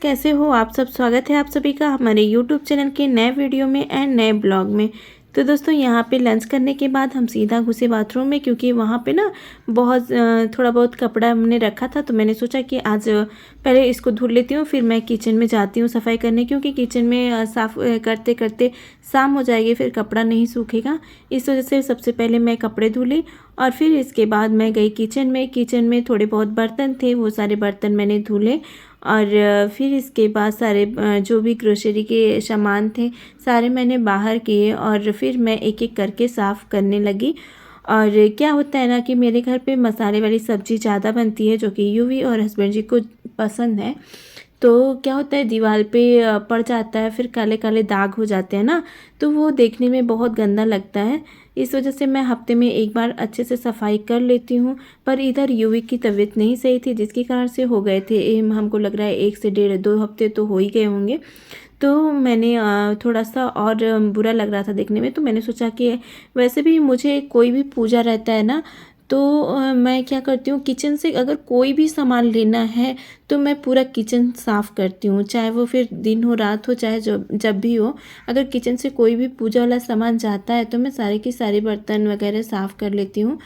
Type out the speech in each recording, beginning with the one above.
कैसे हो आप सब। स्वागत है आप सभी का हमारे यूट्यूब चैनल के नए वीडियो में एंड नए ब्लॉग में। तो दोस्तों यहाँ पे लंच करने के बाद हम सीधा घुसे बाथरूम में, क्योंकि वहाँ पे ना बहुत थोड़ा बहुत कपड़ा हमने रखा था। तो मैंने सोचा कि आज पहले इसको धुल लेती हूँ, फिर मैं किचन में जाती हूँ सफाई करने, क्योंकि किचन में साफ़ करते करते शाम हो जाएगी, फिर कपड़ा नहीं सूखेगा। इस वजह से सबसे पहले मैं कपड़े धुली और फिर इसके बाद मैं गई किचन में थोड़े बहुत बर्तन थे, वो सारे बर्तन मैंने धुले। और फिर इसके बाद सारे जो भी ग्रोसरी के सामान थे सारे मैंने बाहर किए और फिर मैं एक एक करके साफ़ करने लगी। और क्या होता है ना कि मेरे घर पे मसाले वाली सब्ज़ी ज़्यादा बनती है, जो कि यूवी और हस्बैंड जी को पसंद है। तो क्या होता है, दीवार पे पड़ जाता है, फिर काले काले दाग हो जाते हैं ना, तो वो देखने में बहुत गंदा लगता है। इस वजह से मैं हफ्ते में एक बार अच्छे से सफाई कर लेती हूँ। पर इधर यूवी की तबीयत नहीं सही थी, जिसके कारण से हो गए थे हमको लग रहा है 1 से डेढ़ 2 हफ्ते तो हो ही गए होंगे। तो मैंने थोड़ा सा और बुरा लग रहा था देखने में, तो मैंने सोचा कि वैसे भी मुझे कोई भी पूजा रहता है ना, तो मैं क्या करती हूँ, किचन से अगर कोई भी सामान लेना है तो मैं पूरा किचन साफ़ करती हूँ, चाहे वो फिर दिन हो रात हो, चाहे जब जब भी हो। अगर किचन से कोई भी पूजा वाला सामान जाता है तो मैं सारे के सारे बर्तन वगैरह साफ़ कर लेती हूँ,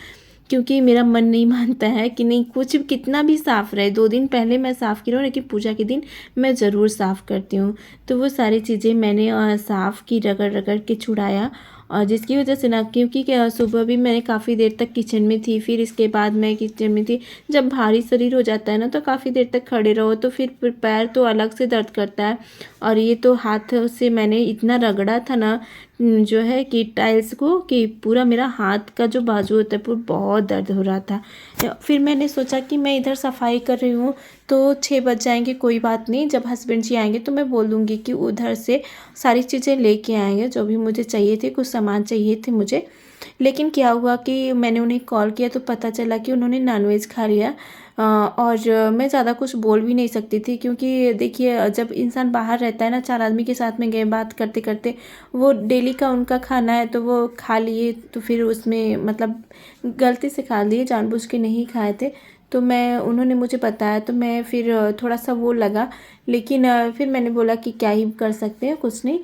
क्योंकि मेरा मन नहीं मानता है कि नहीं, कुछ कितना भी साफ़ रहे, 2 दिन पहले मैं साफ़ की रहा हूँ, लेकिन पूजा के दिन मैं ज़रूर साफ़ करती हूँ। तो वो सारी चीज़ें मैंने साफ़ की, रगड़ रगड़ के छुड़ाया। और जिसकी वजह से ना, क्योंकि क्या सुबह भी मैं काफ़ी देर तक किचन में थी, फिर इसके बाद मैं किचन में थी। जब भारी शरीर हो जाता है ना, तो काफ़ी देर तक खड़े रहो तो फिर पैर तो अलग से दर्द करता है। और ये तो हाथ से मैंने इतना रगड़ा था ना, जो है कि टाइल्स को, कि पूरा मेरा हाथ का जो बाजू होता है पूरा बहुत दर्द हो रहा था। फिर मैंने सोचा कि मैं इधर सफाई कर रही हूँ तो 6 बज जाएंगे, कोई बात नहीं, जब हस्बैंड जी आएंगे तो मैं बोल दूँगी कि उधर से सारी चीज़ें लेके आएंगे जो भी मुझे चाहिए थे, कुछ सामान चाहिए थे मुझे। लेकिन क्या हुआ कि मैंने उन्हें कॉल किया तो पता चला कि उन्होंने नॉनवेज खा लिया। और मैं ज़्यादा कुछ बोल भी नहीं सकती थी, क्योंकि देखिए जब इंसान बाहर रहता है ना, 4 आदमी के साथ में गए बात करते करते, वो डेली का उनका खाना है तो वो खा लिए, तो फिर उसमें मतलब गलती से खा लिए, जानबूझ के नहीं खाए थे। तो मैं, उन्होंने मुझे बताया तो मैं फिर थोड़ा सा वो लगा, लेकिन फिर मैंने बोला कि क्या ही कर सकते हैं, कुछ नहीं,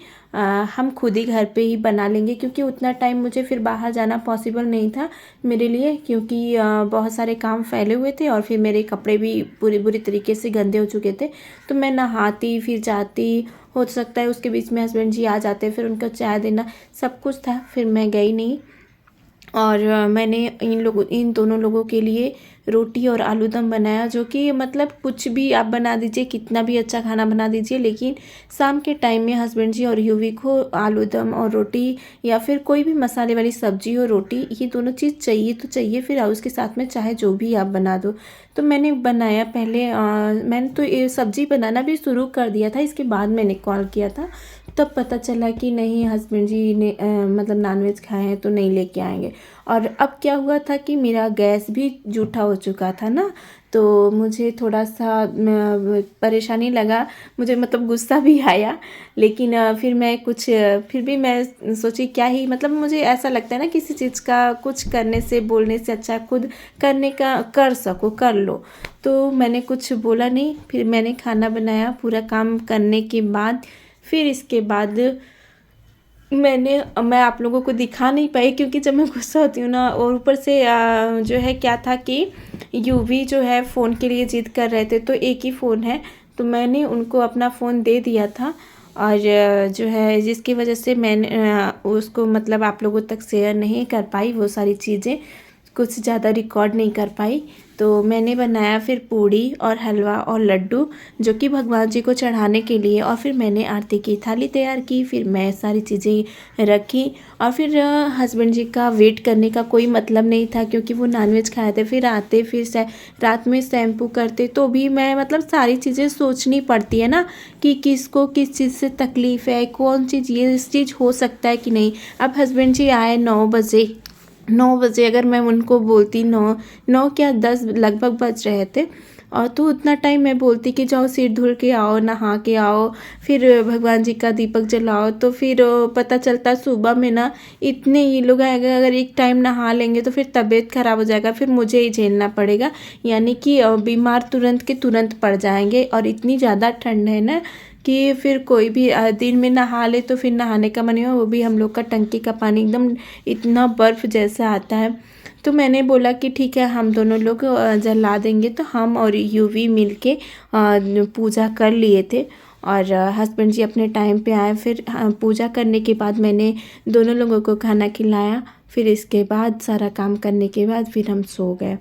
हम खुद ही घर पे ही बना लेंगे, क्योंकि उतना टाइम मुझे फिर बाहर जाना पॉसिबल नहीं था मेरे लिए, क्योंकि बहुत सारे काम फैले हुए थे और फिर मेरे कपड़े भी पूरी बुरी तरीके से गंदे हो चुके थे। तो मैं नहाती फिर जाती, हो सकता है उसके बीच में हस्बैंड जी आ जाते, फिर उनको चाय देना सब कुछ था, फिर मैं गई नहीं। और मैंने इन दोनों लोगों के लिए रोटी और आलू दम बनाया, जो कि मतलब कुछ भी आप बना दीजिए, कितना भी अच्छा खाना बना दीजिए, लेकिन शाम के टाइम में हस्बैंड जी और यूवी को आलू दम और रोटी, या फिर कोई भी मसाले वाली सब्जी और रोटी, ये दोनों चीज़ चाहिए तो चाहिए, फिर उसके साथ में चाहे जो भी आप बना दो। तो मैंने बनाया पहले, मैंने तो ये सब्ज़ी बनाना भी शुरू कर दिया था, इसके बाद मैंने कॉल किया था। तब पता चला कि नहीं, हस्बैंड जी ने मतलब नॉनवेज खाए हैं तो नहीं लेके आएंगे। और अब क्या हुआ था कि मेरा गैस भी जूठा हो चुका था ना, तो मुझे थोड़ा सा परेशानी लगा, मुझे मतलब गुस्सा भी आया। लेकिन फिर भी मैं सोची क्या ही मतलब, मुझे ऐसा लगता है ना, किसी चीज़ का कुछ करने से, बोलने से अच्छा खुद करने का कर सको, कर लो। तो मैंने कुछ बोला नहीं, फिर मैंने खाना बनाया पूरा काम करने के बाद। फिर इसके बाद मैं आप लोगों को दिखा नहीं पाई, क्योंकि जब मैं गुस्सा होती हूँ ना, और ऊपर से जो है क्या था कि यूवी जो है फ़ोन के लिए ज़िद कर रहे थे, तो एक ही फ़ोन है, तो मैंने उनको अपना फ़ोन दे दिया था। और जो है जिसकी वजह से मैंने उसको मतलब आप लोगों तक शेयर नहीं कर पाई, वो सारी चीज़ें कुछ ज़्यादा रिकॉर्ड नहीं कर पाई। तो मैंने बनाया फिर पूड़ी और हलवा और लड्डू, जो कि भगवान जी को चढ़ाने के लिए, और फिर मैंने आरती की थाली तैयार की, फिर मैं सारी चीज़ें रखी। और फिर हस्बैंड जी का वेट करने का कोई मतलब नहीं था, क्योंकि वो नॉनवेज खाए थे, फिर आते, फिर रात में शैम्पू करते, तो भी मैं मतलब सारी चीज़ें सोचनी पड़ती है ना, कि किसको किस चीज़ से तकलीफ़ है, कौन सी चीज़, इस चीज़ हो सकता है कि नहीं। अब हस्बैंड जी आए 9 बजे, अगर मैं उनको बोलती 9 क्या 10 लगभग बज रहे थे, और तो उतना टाइम मैं बोलती कि जाओ सिर धुल के आओ, नहा के आओ, फिर भगवान जी का दीपक जलाओ। तो फिर पता चलता सुबह में ना इतने ये लोग आएगा, अगर एक टाइम नहा लेंगे तो फिर तबीयत ख़राब हो जाएगा, फिर मुझे ही झेलना पड़ेगा, यानी कि बीमार तुरंत के तुरंत पड़ जाएंगे। और इतनी ज़्यादा ठंड है ना कि फिर कोई भी दिन में नहा ले तो फिर नहाने का मन नहीं हो। वो भी हम लोग का टंकी का पानी एकदम इतना बर्फ़ जैसा आता है। तो मैंने बोला कि ठीक है हम दोनों लोग जला देंगे। तो हम और यूवी मिल के पूजा कर लिए थे और हस्बैंड जी अपने टाइम पे आए। फिर पूजा करने के बाद मैंने दोनों लोगों को खाना खिलाया। फिर इसके बाद सारा काम करने के बाद फिर हम सो गए।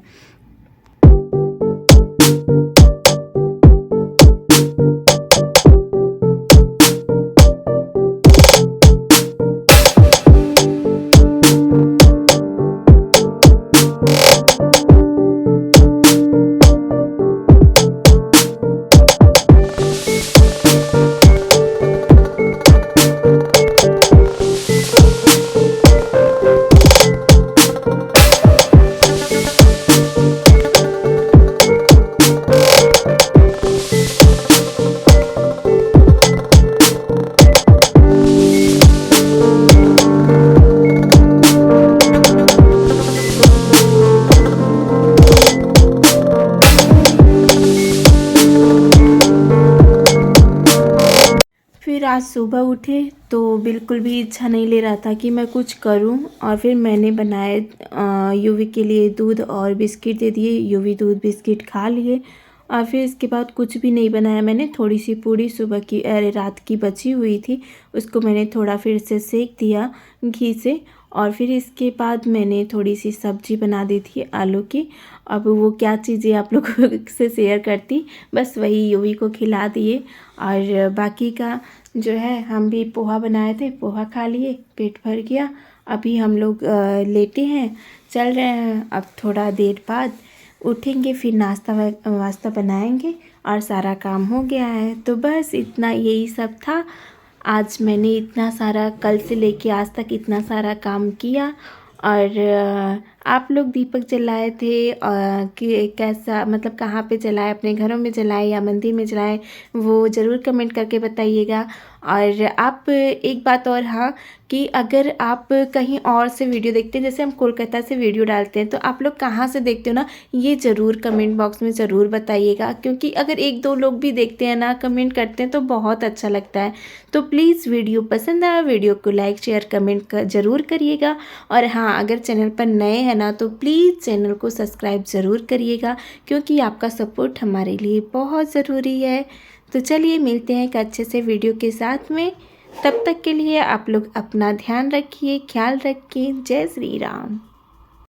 फिर आज सुबह उठे तो बिल्कुल भी इच्छा नहीं ले रहा था कि मैं कुछ करूं। और फिर मैंने बनाए यूवी के लिए दूध और बिस्किट दे दिए। यूवी दूध बिस्किट खा लिए और फिर इसके बाद कुछ भी नहीं बनाया मैंने। थोड़ी सी पूड़ी सुबह की रात की बची हुई थी, उसको मैंने थोड़ा फिर से सेक दिया घी से। और फिर इसके बाद मैंने थोड़ी सी सब्जी बना दी थी आलू की। अब वो क्या चीज़ें आप लोगों से शेयर करती, बस वही यूवी को खिला दिए। और बाकी का जो है हम भी पोहा बनाए थे, पोहा खा लिए, पेट भर गया। अभी हम लोग लेटे हैं, चल रहे हैं। अब थोड़ा देर बाद उठेंगे, फिर नाश्ता वास्ता बनाएंगे और सारा काम हो गया है। तो बस इतना यही सब था। आज मैंने इतना सारा कल से लेके आज तक इतना सारा काम किया। और आप लोग दीपक जलाए थे कि कैसा, मतलब कहाँ पे जलाए, अपने घरों में जलाए या मंदिर में जलाए, वो ज़रूर कमेंट करके बताइएगा। और आप एक बात और, हाँ, कि अगर आप कहीं और से वीडियो देखते हैं, जैसे हम कोलकाता से वीडियो डालते हैं, तो आप लोग कहाँ से देखते हो ना, ये ज़रूर कमेंट बॉक्स में ज़रूर बताइएगा। क्योंकि अगर एक दो लोग भी देखते हैं ना, कमेंट करते हैं, तो बहुत अच्छा लगता है। तो प्लीज़ वीडियो पसंद आया, वीडियो को लाइक शेयर कमेंट ज़रूर करिएगा। और हाँ, अगर चैनल पर नए हैं ना तो प्लीज़ चैनल को सब्सक्राइब ज़रूर करिएगा, क्योंकि आपका सपोर्ट हमारे लिए बहुत ज़रूरी है। तो चलिए मिलते हैं एक अच्छे से वीडियो के साथ में। तब तक के लिए आप लोग अपना ध्यान रखिए, ख्याल रखिए। जय श्री राम।